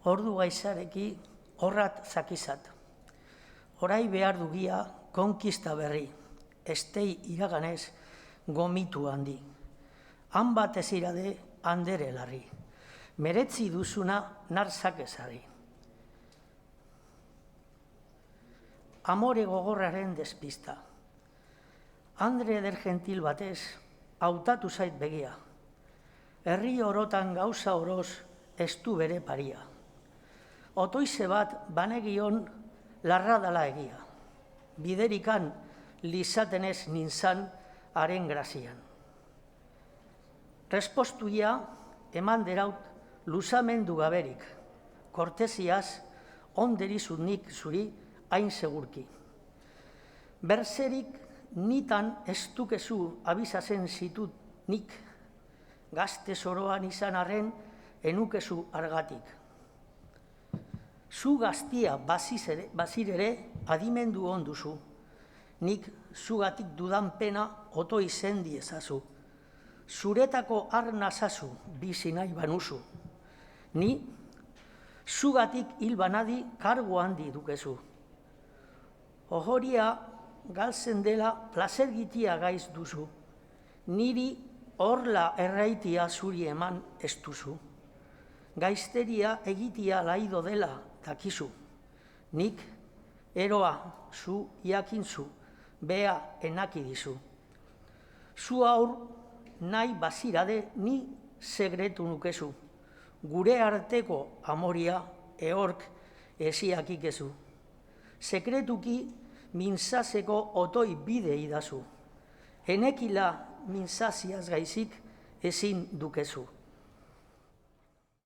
ordu gaizareki horrat zakizat. Orai behar dugia konkista berri, estei iraganez gomitu handi. Han bat ezirade handere larri, meretzi duzuna narzak ezari. Amore gogorraren despista. Andre eder gentil batez, hautatu zait begia. Herri orotan gauza oroz ez du bere paria. Otoize bat banegion larra dala egia. Biderikan lizatenez nintzan haren grazian. Respostuia eman deraut luzamendu gaberik. Kortesiaz onderizut nik zuri hain segurki. Berzerik nitan ez dukezu abizazen zitut nik, gazte zoroan izan arren enukezu argatik. Zu gaztia bazirere adimendu onduzu, nik zugatik dudan pena oto izendi ezazu. Zuretako arnazazu bizi nahi banuzu. Ni zugatik hil banadi kargo handi dukezu. Ohoria galtzen dela plazergitia gaiz duzu. Niri horla erraitia zuri eman ez duzu. Gaizteria egitia laido dela dakizu. Nik eroa zu jakintzu, bea enaki dizu. Zu aur nahi bazirade ni segretu nukezu. Gure arteko amoria ehork esiakikezu. Sekretuki mintzazeko otoi bide idazu. Enekila mintzaziaz gaizik ezin dukezu.